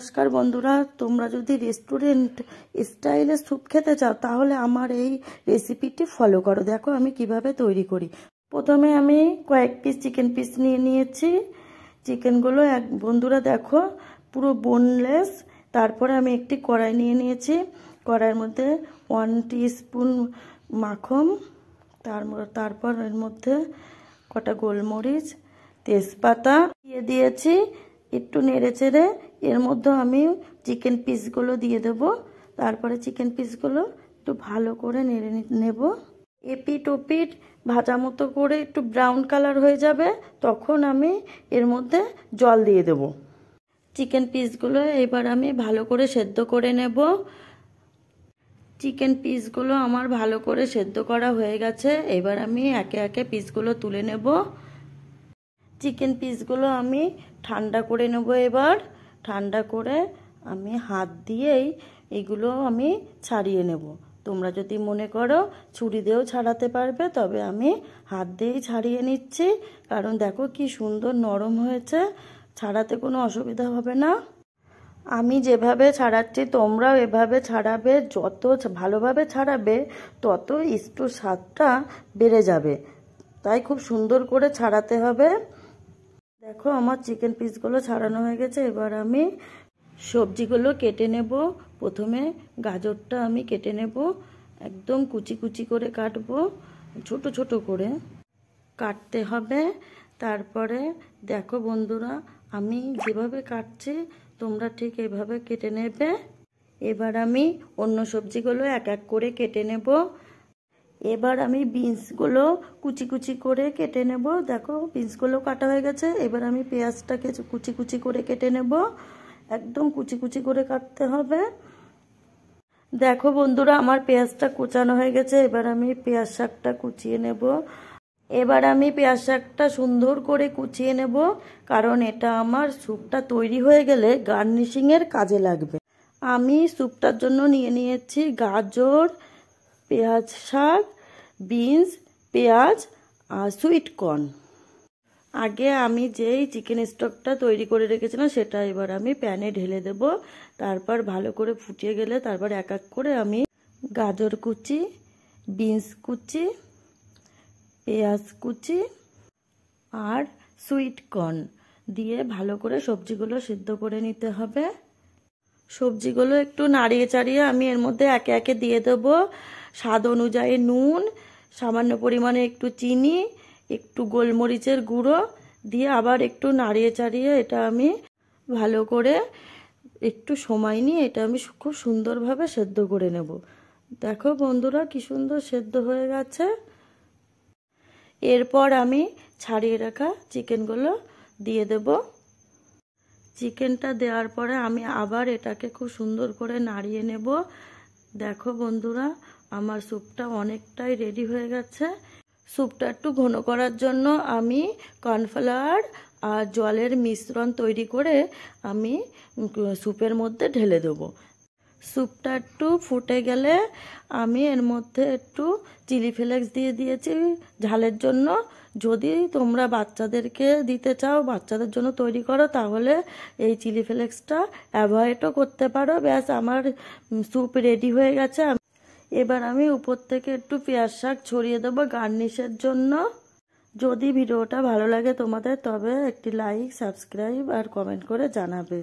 নমস্কার বন্ধুরা, তোমরা যদি রেস্টুরেন্ট স্টাইলে স্যুপ খেতে চাও তাহলে আমার এই রেসিপিটি ফলো করো। দেখো আমি কিভাবে তৈরি করি। প্রথমে আমি কয়েক পিস চিকেন পিস নিয়ে নিয়েছি। চিকেনগুলো বন্ধুরা দেখো পুরো বোনলেস। তারপরে আমি একটি কড়াই নিয়ে নিয়েছি। কড়াইয়ের মধ্যে 1 টিস্পুন মাখন, তারপর এর মধ্যে কটা গোলমরিচ, তেজপাতা দিয়ে দিয়েছি। একটু নেড়ে চেড়ে এর মধ্যে আমি চিকেন পিসগুলো দিয়ে দেবো। তারপরে চিকেন পিসগুলো একটু ভালো করে নেড়ে নেব। এপিট ওপিট ভাজা মতো করে একটু ব্রাউন কালার হয়ে যাবে, তখন আমি এর মধ্যে জল দিয়ে দেব। চিকেন পিসগুলো এবার আমি ভালো করে সেদ্ধ করে নেব। চিকেন পিসগুলো আমার ভালো করে সেদ্ধ করা হয়ে গেছে। এবার আমি একে একে পিসগুলো তুলে নেব। চিকেন পিসগুলো আমি ঠান্ডা করে নেব। এবার ঠান্ডা করে আমি হাত দিয়েই এগুলো আমি ছাড়িয়ে নেব। তোমরা যদি মনে করো ছুরি দিয়েও ছাড়াতে পারবে, তবে আমি হাত দিয়েই ছাড়িয়ে নিচ্ছি। কারণ দেখো কি সুন্দর নরম হয়েছে, ছাড়াতে কোনো অসুবিধা হবে না। আমি যেভাবে ছাড়াচ্ছি তোমরাও এভাবে ছাড়াবে। যত ভালোভাবে ছাড়াবে তত একটু স্বাদটা বেড়ে যাবে, তাই খুব সুন্দর করে ছাড়াতে হবে। দেখো আমার চিকেন পিসগুলো ছাড়ানো হয়ে গেছে। এবার আমি সবজিগুলো কেটে নেব। প্রথমে গাজরটা আমি কেটে নেব, একদম কুচি কুচি করে কাটবো, ছোট ছোট করে কাটতে হবে। তারপরে দেখো বন্ধুরা আমি যেভাবে কাটছি তোমরা ঠিক এইভাবে কেটে নেবে। এবার আমি অন্য সবজিগুলো এক এক করে কেটে নেব। এবার আমি বিনসগুলো কুচি কুচি করে কেটে নেব। দেখো বিনসগুলো কাটা হয়ে গেছে। এবার আমি পেঁয়াজটাকে কুচি কুচি করে কেটে নেব, একদম কুচি কুচি করে কাটতে হবে। দেখো বন্ধুরা আমার পেঁয়াজটা কুচানো হয়ে গেছে। এবার আমি পেঁয়াজ শাকটা কুচিয়ে নেব। এবার আমি পেঁয়াজ শাকটা সুন্দর করে কুচিয়ে নেব, কারণ এটা আমার স্যুপটা তৈরি হয়ে গেলে গার্নিশিংয়ের কাজে লাগবে। আমি স্যুপটার জন্য নিয়ে নিয়েছি গাজর, পেঁয়াজ শাক, বিনস, পেঁয়াজ আর সুইট কর্ন। আগে আমি যেই চিকেন স্টকটা তৈরি করে রেখেছিলাম সেটা এবার আমি প্যানে ঢেলে দেব। তারপর ভালো করে ফুটিয়ে গেলে তারপর এক এক করে আমি গাজর কুচি, বিনস কুচি, পেঁয়াজ কুচি আর সুইট কর্ন দিয়ে ভালো করে সবজিগুলো সিদ্ধ করে নিতে হবে। সবজিগুলো একটু নাড়িয়ে চাড়িয়ে আমি এর মধ্যে একে একে দিয়ে দেব স্বাদ অনুযায়ী নুন, সামান্য পরিমাণে একটু চিনি, একটু গোলমরিচের গুঁড়ো দিয়ে আবার একটু নাড়িয়ে চাড়িয়ে এটা আমি ভালো করে একটু সময় নিয়ে এটা আমি খুব সুন্দরভাবে সেদ্ধ করে নেব। দেখো বন্ধুরা কি সুন্দর সেদ্ধ হয়ে গেছে। এরপর আমি ছাড়িয়ে রাখা চিকেনগুলো দিয়ে দেব। চিকেনটা দেওয়ার পরে আমি আবার এটাকে খুব সুন্দর করে নাড়িয়ে নেব। দেখো বন্ধুরা আমার স্যুপটা অনেকটাই রেডি হয়ে গেছে। স্যুপটা একটু ঘন করার জন্য আমি কর্নফ্লাওয়ার আর জলের মিশ্রণ তৈরি করে আমি স্যুপের মধ্যে ঢেলে দেবো। স্যুপটা একটু ফুটে গেলে আমি এর মধ্যে একটু চিলি ফ্লেক্স দিয়ে দিয়েছি ঝালের জন্য। যদি তোমরা বাচ্চাদেরকে দিতে চাও, বাচ্চাদের জন্য তৈরি করো, তাহলে এই চিলি ফ্লেক্সটা অ্যাভয়েডও করতে পারো। ব্যাস আমার স্যুপ রেডি হয়ে গেছে। এবার আমি উপর থেকে একটু পেঁয়াজ শাক ছড়িয়ে দেবো গার্নিশের জন্য। যদি ভিডিওটা ভালো লাগে তোমাদের তবে একটি লাইক, সাবস্ক্রাইব আর কমেন্ট করে জানাবে।